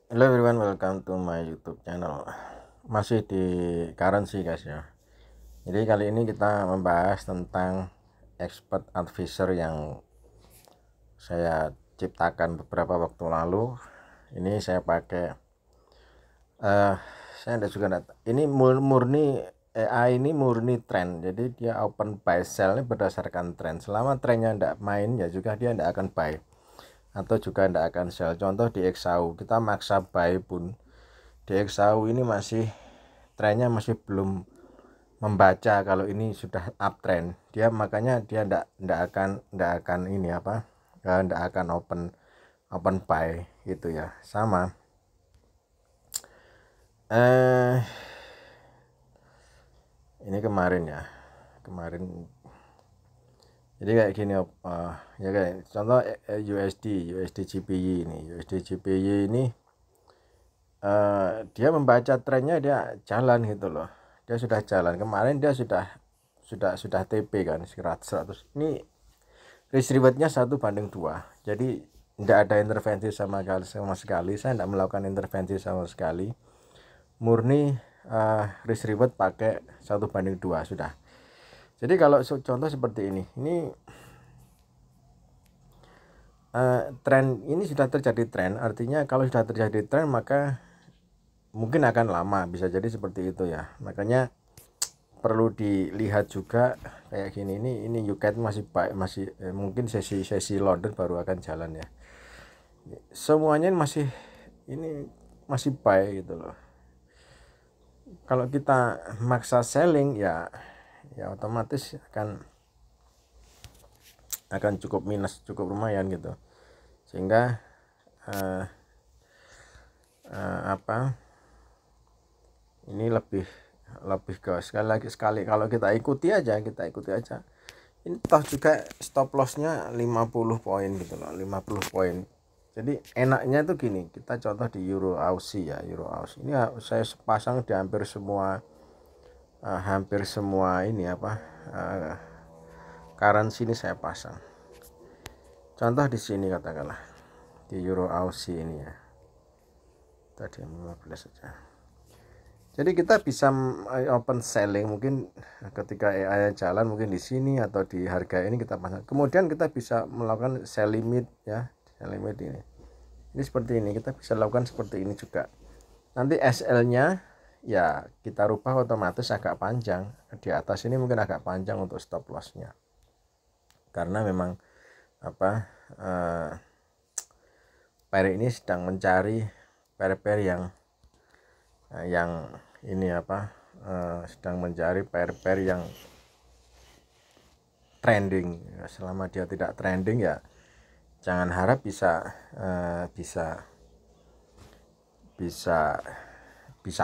Hello everyone, welcome to my YouTube channel. Masih di currency guys ya. Jadi kali ini kita membahas tentang expert advisor yang saya ciptakan beberapa waktu lalu. Ini saya pakai saya ada juga ini murni AI, ini murni trend. Jadi dia open buy sell ini berdasarkan trend. Selama trennya tidak main ya juga dia tidak akan buy atau juga tidak akan sell. Contoh di XAU kita maksa buy pun di XAU ini masih trennya masih belum membaca kalau ini sudah uptrend, dia makanya dia ndak akan ini apa, ndak akan open buy gitu ya. Sama ini kemarin ya, kemarin jadi kayak gini, ya kayak contoh USD GPY ini, USD GPY ini dia membaca trennya, dia jalan gitu loh, dia sudah jalan. Kemarin dia sudah TP kan 100 ini risk rewardnya 1:2, jadi tidak ada intervensi sama sekali. Saya tidak melakukan intervensi sama sekali, murni risk reward pakai 1:2 sudah. Jadi kalau contoh seperti ini tren ini sudah terjadi tren, artinya kalau sudah terjadi tren maka mungkin akan lama, bisa jadi seperti itu ya. Makanya perlu dilihat juga kayak gini, ini UCAT masih baik, masih mungkin sesi loader baru akan jalan ya. Semuanya ini masih baik gitu loh. Kalau kita maksa selling ya otomatis akan cukup minus, cukup lumayan gitu. Sehingga ini lebih ke sekali kalau kita ikuti aja ini toh juga stop lossnya 50 poin gitu loh, 50 poin. Jadi enaknya tuh gini, kita contoh di Euro Aussie ya, Euro Aussie ini saya pasang di hampir semua ini apa, currency ini saya pasang. Contoh di sini katakanlah di Euro Aussie ini ya, tadi 15 saja. Jadi kita bisa open selling mungkin ketika AI jalan, mungkin di sini atau di harga ini kita pasang. Kemudian kita bisa melakukan sell limit ya, sell limit ini. Ini seperti ini, kita bisa lakukan seperti ini juga. Nanti SL-nya ya kita rubah otomatis agak panjang. Di atas ini mungkin agak panjang untuk stop loss-nya. Karena memang apa, pair ini sedang mencari pair-pair yang ini apa, sedang mencari pair-pair yang trending. Selama dia tidak trending ya jangan harap bisa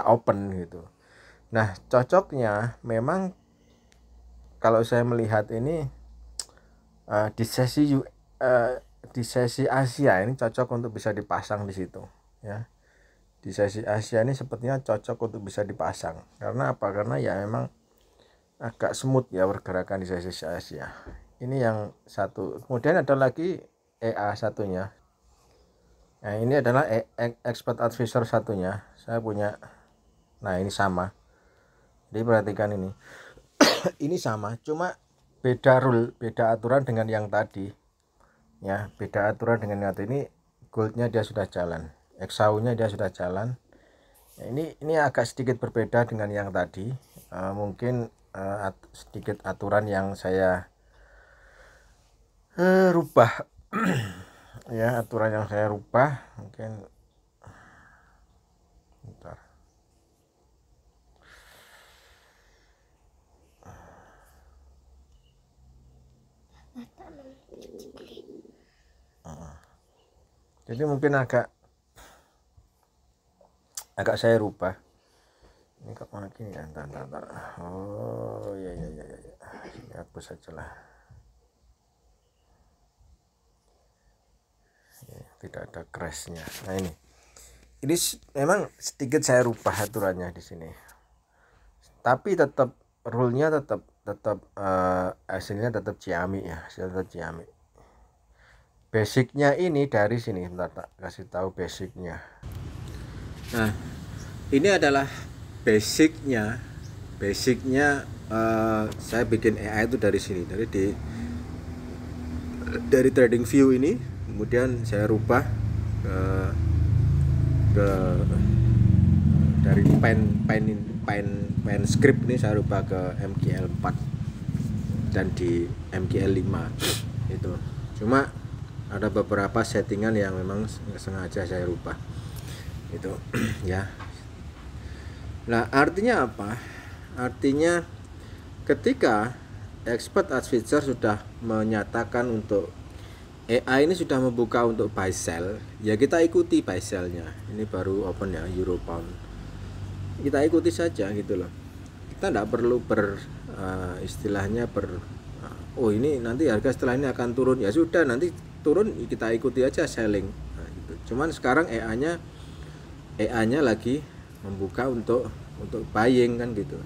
open gitu. Nah cocoknya memang kalau saya melihat ini di sesi Asia ini cocok untuk bisa dipasang di situ ya. Di sesi Asia ini sepertinya cocok untuk bisa dipasang. Karena apa? Karena ya memang agak smooth ya pergerakan di sesi Asia. Ini yang satu. Kemudian ada lagi EA satunya. Nah ini adalah expert advisor satunya. Saya punya. Nah ini sama. Jadi perhatikan ini. Ini sama, cuma beda rule, beda aturan dengan yang tadi. Ya, beda aturan dengan yang tadi. Ini goldnya dia sudah jalan, XAU-nya dia sudah jalan. Nah, ini agak sedikit berbeda dengan yang tadi. Mungkin sedikit aturan yang saya rubah. Ya, aturan yang saya rubah mungkin. Bentar. Jadi mungkin agak saya rubah. Ini kok mana gini ya? Entar. Oh ya. Ini hapus saja lah. Ya, tidak ada crashnya. Nah ini memang sedikit saya rubah aturannya di sini. Tapi tetap rule-nya tetap hasilnya tetap ciamik ya, tetap ciamik. Basicnya ini dari sini, bentar tak kasih tahu basicnya. Nah, ini adalah basicnya saya bikin AI itu dari sini, dari trading view ini, kemudian saya rubah ke dari pen script ini saya rubah ke MGL 4 dan di MGL 5 itu. Cuma ada beberapa settingan yang memang sengaja saya rubah itu ya. Nah, artinya apa? Artinya ketika expert advisor sudah menyatakan untuk AI ini sudah membuka untuk buy sell, ya kita ikuti buy sell-nya. Ini baru open ya, euro pound. Kita ikuti saja gitu loh. Kita tidak perlu istilahnya oh ini nanti harga setelah ini akan turun. Ya sudah, nanti turun kita ikuti aja selling. Nah, gitu. Cuman sekarang AI-nya lagi membuka untuk buying kan gitu.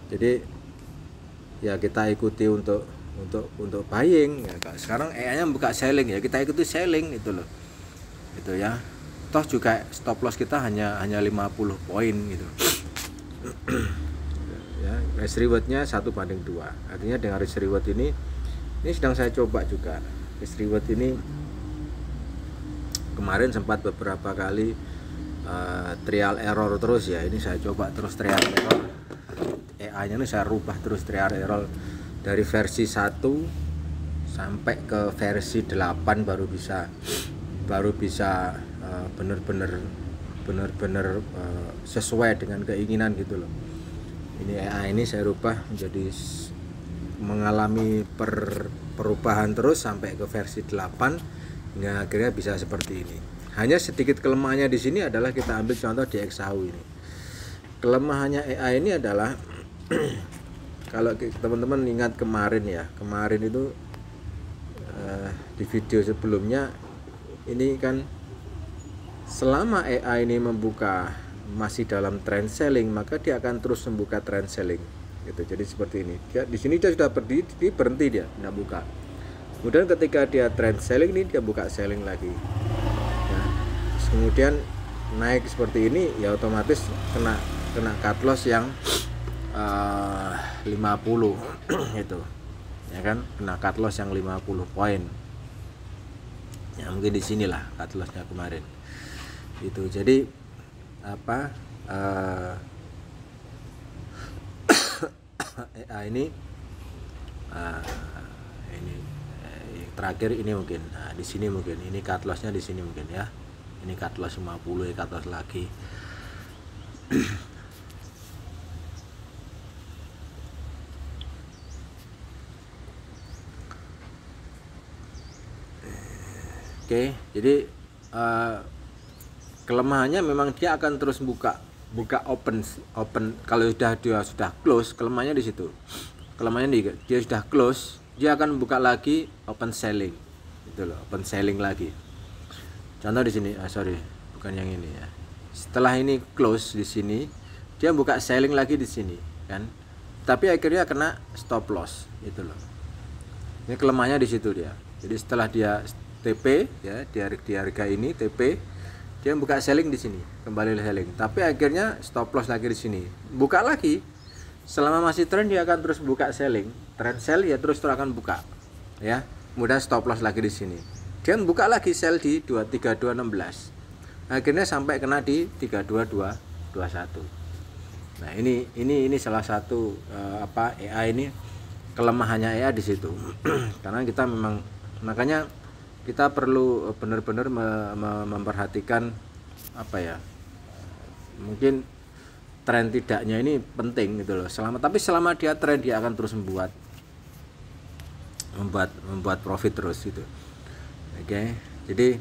Jadi ya kita ikuti untuk buying ya. Sekarang AI-nya buka selling, ya kita ikuti selling itu loh. Itu ya. Toh juga stop loss kita hanya 50 poin gitu. Ya, risk reward-nya 1:2. Artinya dengan risk reward ini sedang saya coba juga. Risk reward ini kemarin sempat beberapa kali trial error terus ya. Ini saya coba terus trial error. AI-nya ini saya rubah terus trial error dari versi 1 sampai ke versi 8 baru bisa benar-benar sesuai dengan keinginan gitu loh. Ini AI ini saya rubah menjadi mengalami perubahan terus sampai ke versi 8 hingga akhirnya bisa seperti ini. Hanya sedikit kelemahannya di sini adalah kita ambil contoh di XAU ini. Kelemahannya AI ini adalah kalau teman-teman ingat kemarin itu di video sebelumnya ini kan selama AI ini membuka masih dalam trend selling, maka dia akan terus membuka trend selling gitu. Jadi seperti ini. Dia di sini dia sudah berhenti dia tidak buka. Kemudian ketika dia trend selling ini dia buka selling lagi. Nah, kemudian naik seperti ini ya otomatis kena cut loss yang 50 itu ya kan, kena cut loss yang 50 poin ya, mungkin di sinilah cut lossnya kemarin itu. Jadi apa ini terakhir ini mungkin di sini, mungkin ini cut lossnya di sini mungkin ya, ini cut loss 50 ya, cut loss lagi. Oke, jadi kelemahannya memang dia akan terus buka open. Kalau dia sudah close, kelemahannya di situ. Kelemahannya dia sudah close, dia akan buka lagi open selling. Itu loh, open selling lagi. Contoh di sini, bukan yang ini ya. Setelah ini close di sini, dia buka selling lagi di sini, kan? Tapi akhirnya kena stop loss, itu loh. Ini kelemahannya di situ dia. Jadi setelah dia TP ya, di harga ini TP, dia buka selling di sini, kembali selling. Tapi akhirnya stop loss lagi di sini. Buka lagi. Selama masih trend dia akan terus buka selling. Trend sell ya terus akan buka. Ya. Kemudian stop loss lagi di sini. Dia buka lagi sell di 23216. Akhirnya sampai kena di 32221. Nah, ini salah satu AI ini, kelemahannya AI di situ. Karena kita memang, makanya kita perlu benar-benar memperhatikan mungkin tren tidaknya ini penting gitu loh. Tapi selama dia tren, dia akan terus membuat profit terus gitu. Oke. Jadi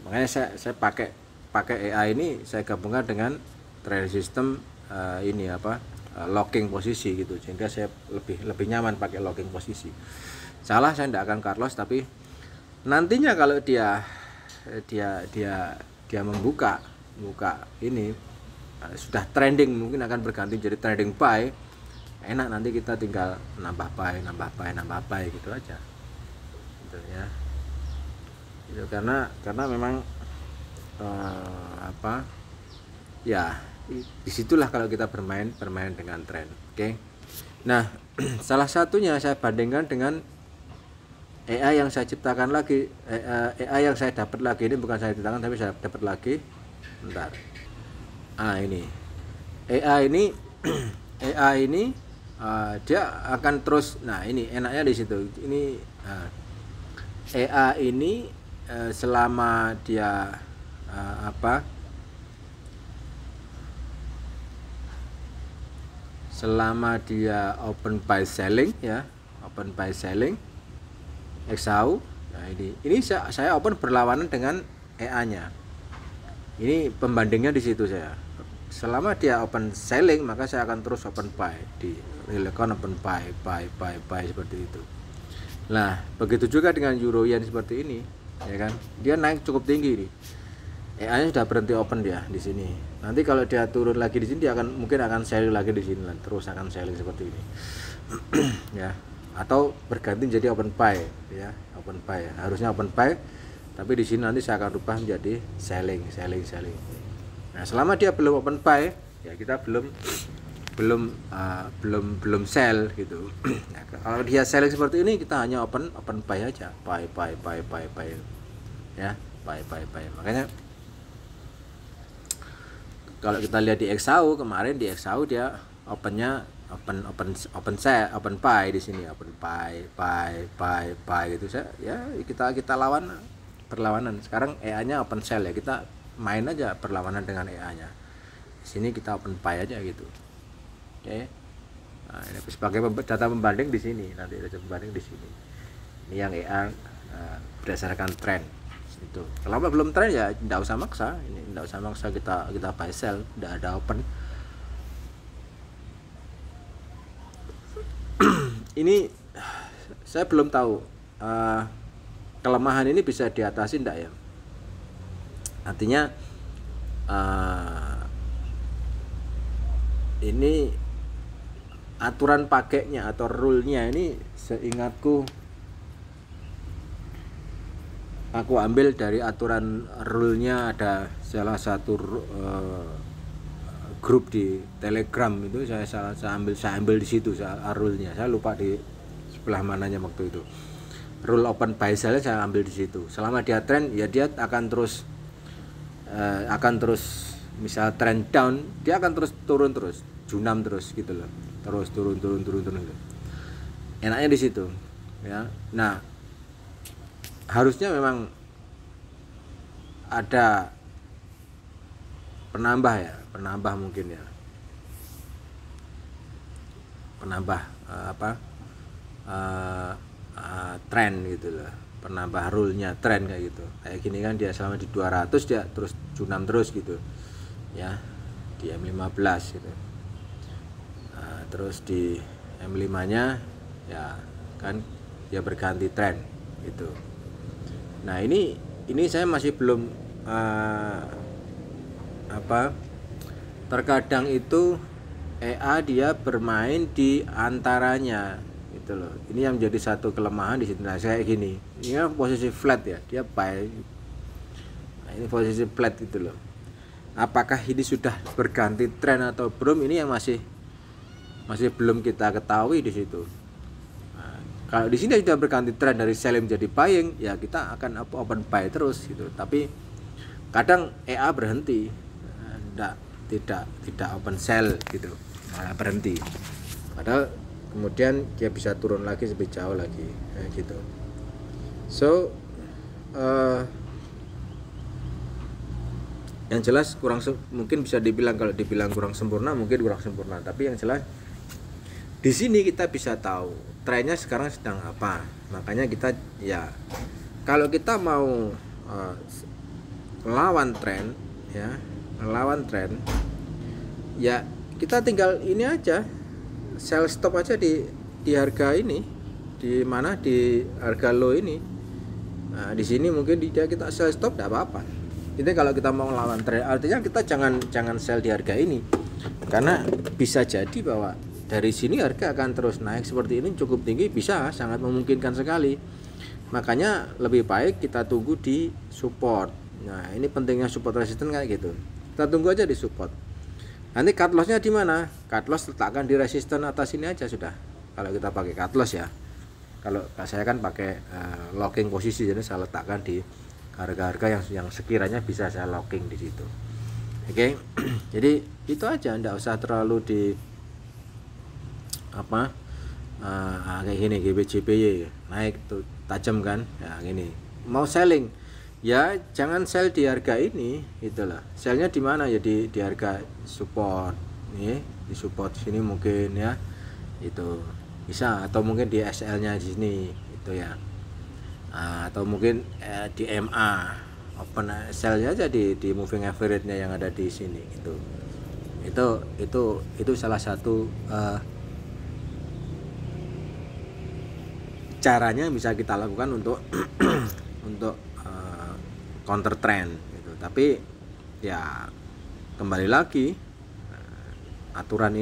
makanya saya pakai AI ini, saya gabungkan dengan trade system locking posisi gitu, sehingga saya lebih nyaman pakai locking posisi. Saya tidak akan cut loss, tapi nantinya kalau dia membuka ini sudah trending, mungkin akan berganti jadi trading buy. enak, nanti kita tinggal nambah buy gitu aja gitu ya. Itu karena memang apa ya, disitulah kalau kita bermain dengan tren. Oke. Nah, salah satunya saya bandingkan dengan AI yang saya ciptakan lagi, AI yang saya dapat lagi, ini bukan saya ciptakan tapi saya dapat lagi. Bentar. Ini AI ini AI ini dia akan terus. Nah, ini enaknya di situ. Ini AI ini selama dia selama dia open buy selling ya, open buy selling XAU. Nah, ini saya open berlawanan dengan EA-nya. Ini pembandingnya di situ saya. Selama dia open selling, maka saya akan terus open buy di real account, open buy seperti itu. Nah, begitu juga dengan euro yen seperti ini, ya kan? Dia naik cukup tinggi nih. EA-nya sudah berhenti open dia di sini. Nanti kalau dia turun lagi di sini, dia mungkin akan selling lagi di sini, terus akan selling seperti ini. Ya. Atau berganti jadi open buy ya, open buy. Harusnya open buy, tapi di sini nanti saya akan rubah menjadi selling. Nah, selama dia belum open buy, ya kita belum sell gitu. Nah, kalau dia selling seperti ini, kita hanya open buy aja, buy ya, buy. Makanya kalau kita lihat di XAU kemarin, di XAU dia opennya open buy di sini, open buy gitu. Saya ya kita berlawanan. Sekarang EA-nya open sell ya, kita main aja berlawanan dengan EA-nya. Di sini kita open buy aja gitu. Oke. Nah, ini sebagai data pembanding di sini, nanti data pembanding di sini. Ini yang EA berdasarkan tren. Itu. Kalau belum tren ya tidak usah maksa. Ini tidak usah maksa kita buy sell, tidak ada open. Ini saya belum tahu kelemahan ini bisa diatasi enggak ya. Artinya ini aturan pakainya atau rule-nya ini, seingatku aku ambil dari aturan rule-nya. Ada salah satu grup di Telegram itu, saya ambil di situ rule-nya. Saya lupa di sebelah mananya waktu itu. Rule open buy sell saya ambil di situ. Selama dia trend ya dia akan terus misal trend down, dia akan terus turun terus, junam terus gitu loh. Terus turun gitu. Enaknya di situ ya. Nah, harusnya memang ada penambah mungkin ya, tren gitu loh, penambah rule-nya tren kayak gitu. Kayak gini kan dia selama di 200 dia terus junam terus gitu ya, di M15 gitu. Nah, terus di M5-nya ya kan dia berganti tren gitu. Nah, ini saya masih belum terkadang itu EA dia bermain di antaranya gitu loh. Ini yang menjadi satu kelemahan di sini. Nah, kayak gini, ini kan posisi flat ya, dia buy. Nah, ini posisi flat gitu loh. Apakah ini sudah berganti tren atau belum, ini yang masih belum kita ketahui di situ. Nah, kalau di sini sudah berganti tren dari selling menjadi buying, ya kita akan open buy terus gitu. Tapi kadang EA berhenti, tidak open sell gitu, malah berhenti. Padahal kemudian dia bisa turun lagi lebih jauh lagi gitu. So yang jelas mungkin bisa dibilang, kalau dibilang kurang sempurna mungkin kurang sempurna, tapi yang jelas di sini kita bisa tahu trennya sekarang sedang apa. Makanya kita ya, kalau kita mau melawan tren ya kita tinggal ini aja, sell stop aja di harga ini, di mana, di harga low ini. Nah, di sini mungkin kita sell stop tidak apa-apa. Ini kalau kita mau melawan tren, artinya kita jangan sell di harga ini, karena bisa jadi bahwa dari sini harga akan terus naik seperti ini cukup tinggi, bisa sangat memungkinkan sekali. Makanya lebih baik kita tunggu di support. Nah, ini pentingnya support resisten kayak gitu. Kita tunggu aja di support. Nanti cut lossnya di mana? Cut loss letakkan di resisten atas ini aja sudah. Kalau kita pakai cut loss ya. Kalau saya kan pakai locking posisi, jadi saya letakkan di harga-harga yang sekiranya bisa saya locking di situ. Oke. Jadi itu aja, enggak usah terlalu di kayak gini GBJPY naik tuh tajam kan ya, gini mau selling ya jangan sell di harga ini, itulah sellnya di mana ya, di harga support nih, di support sini mungkin ya, itu bisa, atau mungkin di SL nya di sini itu ya, atau mungkin di MA open sell-nya aja di moving average nya yang ada di sini itu salah satu caranya bisa kita lakukan untuk untuk counter trend gitu. Tapi ya kembali lagi aturan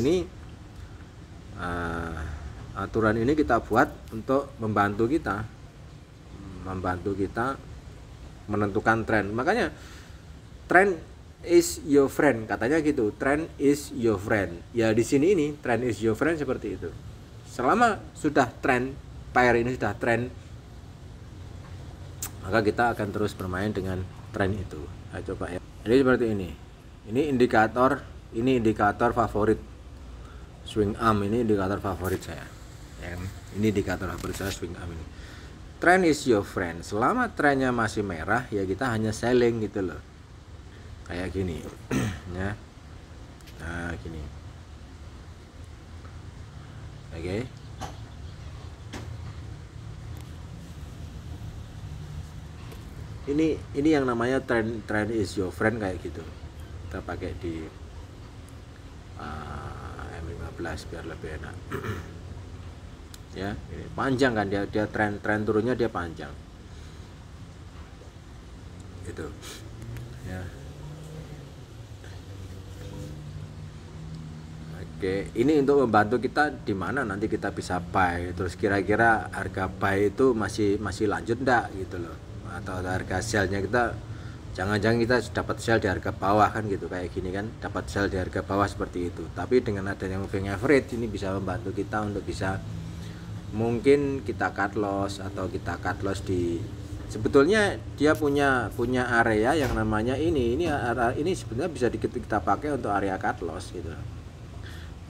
ini kita buat untuk membantu kita menentukan trend. Makanya trend is your friend, katanya gitu. Trend is your friend. Ya di sini ini trend is your friend seperti itu. Selama sudah trend, pair ini sudah tren, maka kita akan terus bermain dengan tren itu. Nah, coba ya. Jadi seperti ini. Ini indikator favorit swing arm, ini indikator favorit saya. Ya, ini indikator favorit saya swing arm ini. Trend is your friend. Selama trennya masih merah, ya kita hanya selling gitu loh. Kayak gini. Ya. Nah, gini. Oke. Ini yang namanya trend is your friend kayak gitu. Kita pakai di M15 biar lebih enak. Ya, ini panjang kan dia tren turunnya dia panjang. Gitu. Ya. Oke, ini untuk membantu kita di mana nanti kita bisa buy. Terus kira-kira harga buy itu masih lanjut enggak gitu loh. Atau harga sell-nya kita jangan-jangan kita dapat sell di harga bawah kan gitu, kayak gini kan, dapat sell di harga bawah seperti itu. Tapi dengan adanya moving average ini bisa membantu kita untuk bisa mungkin kita cut loss, atau kita cut loss di, sebetulnya dia punya area yang namanya ini sebenarnya bisa kita pakai untuk area cut loss gitu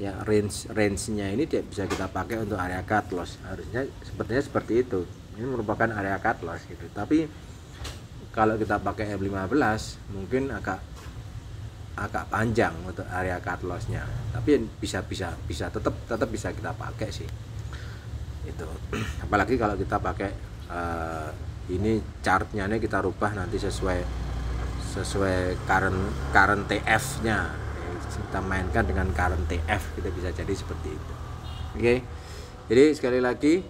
ya. Range-nya ini dia bisa kita pakai untuk area cut loss, harusnya sepertinya seperti itu. Ini merupakan area cut loss gitu. Tapi kalau kita pakai M15 mungkin agak panjang untuk area cut lossnya. Tapi bisa tetap bisa kita pakai sih. Itu. Apalagi kalau kita pakai ini chartnya nih kita rubah nanti sesuai current TF-nya. Kita mainkan dengan current TF, kita bisa jadi seperti itu. Oke. Jadi sekali lagi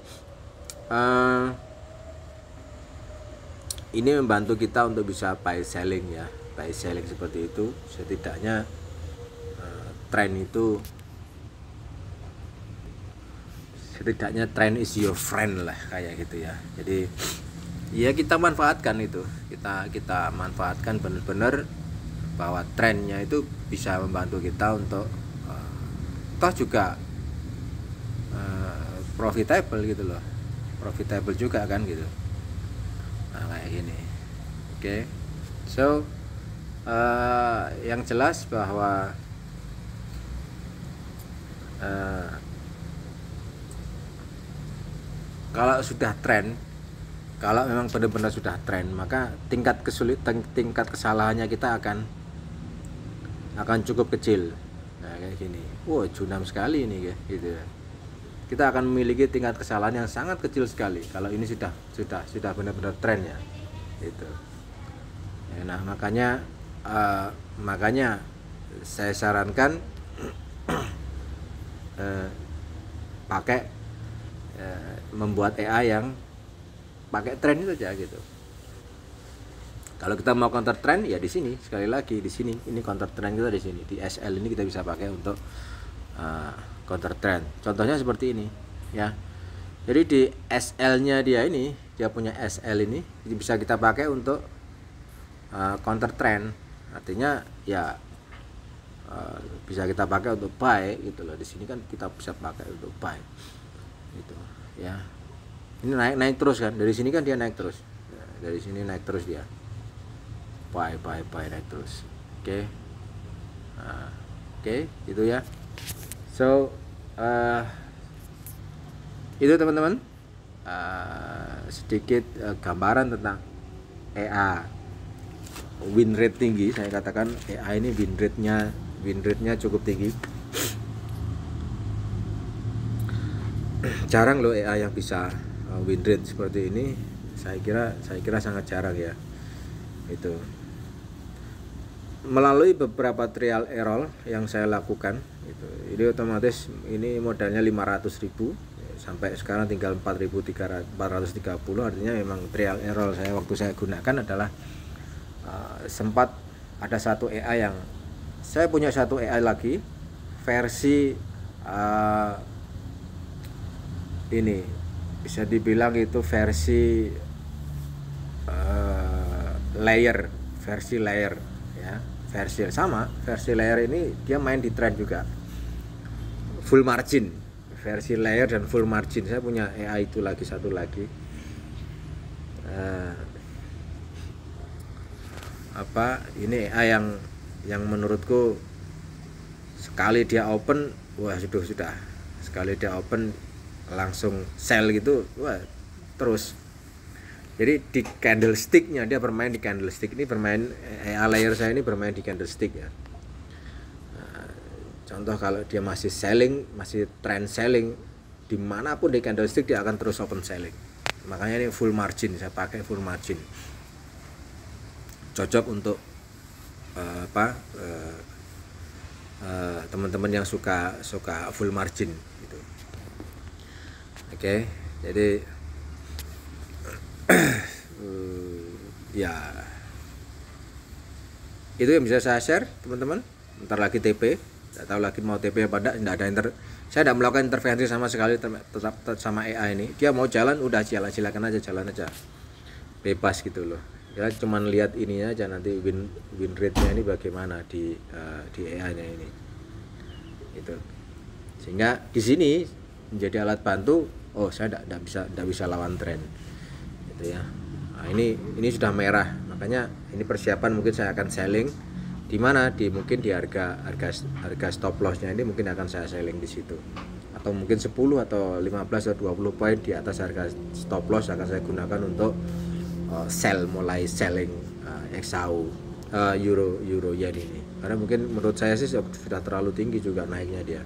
ini membantu kita untuk bisa buy selling ya, buy selling seperti itu. Setidaknya trend is your friend lah kayak gitu ya. Jadi ya kita manfaatkan itu, kita manfaatkan benar-benar bahwa trennya itu bisa membantu kita untuk toh juga profitable gitu loh. Profitable juga kan gitu. Nah kayak gini. Oke. So yang jelas bahwa kalau sudah tren, kalau memang benar-benar sudah tren, maka tingkat kesalahannya kita akan cukup kecil. Nah kayak gini. Wow, junam sekali ini gitu ya. Kita akan memiliki tingkat kesalahan yang sangat kecil sekali kalau ini sudah benar-benar tren ya. Itu. Nah, makanya saya sarankan pakai membuat EA yang pakai tren itu aja gitu. Kalau kita mau counter trend ya di sini, sekali lagi di sini, ini counter trend kita di sini, di SL ini kita bisa pakai untuk counter trend. Contohnya seperti ini ya. Jadi di SL-nya dia ini, dia punya SL ini bisa kita pakai untuk counter trend. Artinya ya bisa kita pakai untuk buy gitu loh. Di sini kan kita bisa pakai untuk buy gitu ya. Ini naik terus kan, dari sini kan dia naik terus, dari sini naik terus dia, buy naik terus. Oke. Gitu ya. So itu teman-teman, sedikit gambaran tentang EA win rate tinggi. Saya katakan EA ini win rate-nya cukup tinggi. Jarang loh EA yang bisa win rate seperti ini. Saya kira sangat jarang ya. Itu melalui beberapa trial error yang saya lakukan gitu. Ini otomatis ini modalnya 500.000 sampai sekarang tinggal 4.430. Artinya memang trial error saya waktu saya gunakan adalah sempat ada satu AI yang saya punya, satu AI lagi versi ini bisa dibilang itu versi versi layer ya, versi layer ini dia main di trend juga, full margin, versi layer dan full margin. Saya punya AI itu lagi, satu lagi ini AI yang menurutku sekali dia open, wah sudah sekali dia open langsung sell gitu, wah terus. Jadi di candlesticknya dia bermain di candlestick ini, bermain AI layer saya ini bermain di candlestick ya. Contoh kalau dia masih selling, masih trend selling, dimanapun di candlestick dia akan terus open selling. Makanya ini full margin, saya pakai full margin. Cocok untuk teman-teman yang suka full margin gitu. Oke, jadi ya itu yang bisa saya share teman-teman. Bentar lagi TP, tidak tahu lagi mau TP apa enggak. Saya tidak melakukan intervensi sama sekali tetap sama AI ini. Dia mau jalan udah silakan aja, jalan aja bebas gitu loh ya. Cuman lihat ininya aja, nanti win rate-nya ini bagaimana di AI-nya ini itu. Sehingga di sini menjadi alat bantu. Oh, saya tidak bisa lawan tren gitu ya. Nah, ini sudah merah, makanya ini persiapan mungkin saya akan selling di mana, mungkin di harga stop loss-nya ini mungkin akan saya selling di situ, atau mungkin 10 atau 15 atau 20 poin di atas harga stop loss akan saya gunakan untuk mulai selling XAU euro yen ini, karena mungkin menurut saya sih sudah terlalu tinggi juga naiknya dia.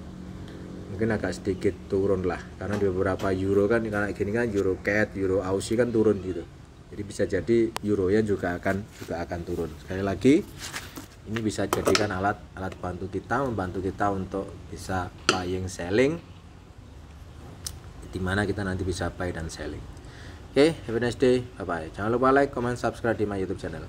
Mungkin agak sedikit turun lah, karena di beberapa euro kan karena gini kan, euro CAD, euro Aussie kan turun gitu. Jadi bisa jadi euro yen juga akan turun. Sekali lagi, ini bisa jadikan alat membantu kita untuk bisa buying selling, dimana kita nanti bisa buy dan selling. Oke, have a nice day, bye bye. Jangan lupa like, comment, subscribe di my YouTube channel.